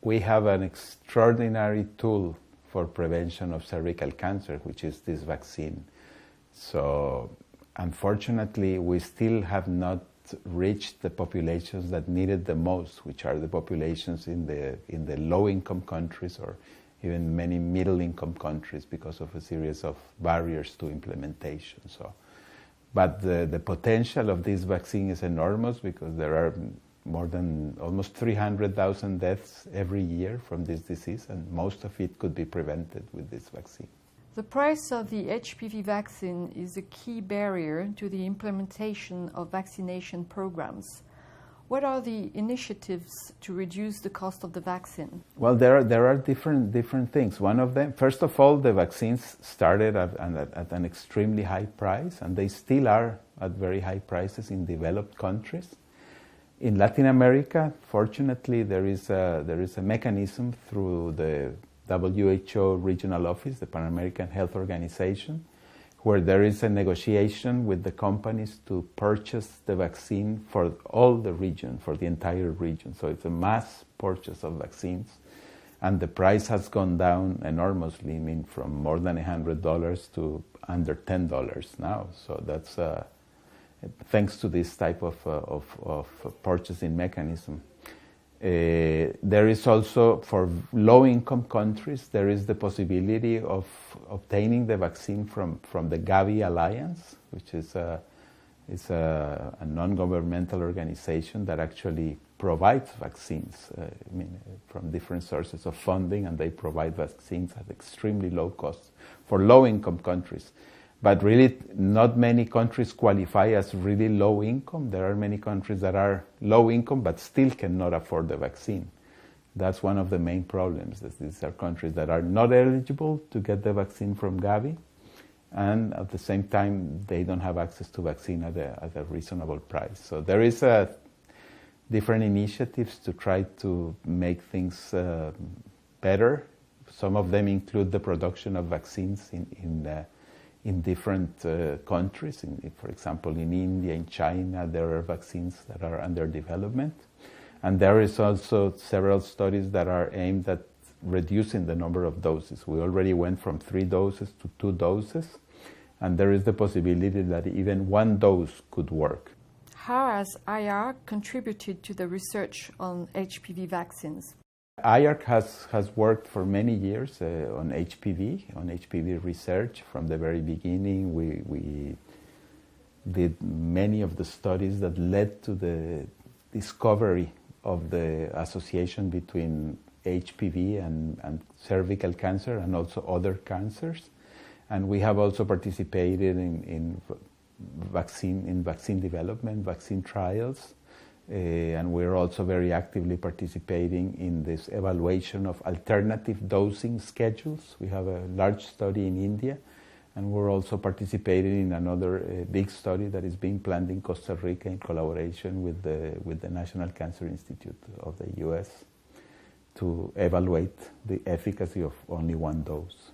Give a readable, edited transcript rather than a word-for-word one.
we have an extraordinary tool for prevention of cervical cancer, which is this vaccine. So unfortunately, we still have not reached the populations that need it the most, which are the populations in the low-income countries or even many middle-income countries because of a series of barriers to implementation. So, but the potential of this vaccine is enormous because there are more than almost 300,000 deaths every year from this disease, and most of it could be prevented with this vaccine. The price of the HPV vaccine is a key barrier to the implementation of vaccination programs. What are the initiatives to reduce the cost of the vaccine? Well, there are different things. One of them, first of all, the vaccines started at an extremely high price, and they still are at very high prices in developed countries. In Latin America, fortunately, there is a mechanism through the WHO regional office, the Pan American Health Organization, where there is a negotiation with the companies to purchase the vaccine for all the region, for the entire region. So it's a mass purchase of vaccines. And the price has gone down enormously, I mean, from more than $100 to under $10 now. So that's thanks to this type of purchasing mechanism. There is also, for low-income countries, there is the possibility of obtaining the vaccine from the Gavi Alliance, which is a non-governmental organization that actually provides vaccines from different sources of funding, and they provide vaccines at extremely low cost for low-income countries. But really, not many countries qualify as really low income. There are many countries that are low income but still cannot afford the vaccine. That's one of the main problems. These are countries that are not eligible to get the vaccine from Gavi, and at the same time, they don't have access to vaccine at a reasonable price. So there is different initiatives to try to make things better. Some of them include the production of vaccines in different countries. For example, in India, in China, there are vaccines that are under development. And there is also several studies that are aimed at reducing the number of doses. We already went from 3 doses to 2 doses, and there is the possibility that even 1 dose could work. How has IARC contributed to the research on HPV vaccines? IARC has worked for many years on HPV research. From the very beginning, we did many of the studies that led to the discovery of the association between HPV and cervical cancer and also other cancers. And we have also participated in vaccine development, vaccine trials. And we're also very actively participating in this evaluation of alternative dosing schedules. We have a large study in India, and we're also participating in another big study that is being planned in Costa Rica in collaboration with the National Cancer Institute of the US to evaluate the efficacy of only 1 dose.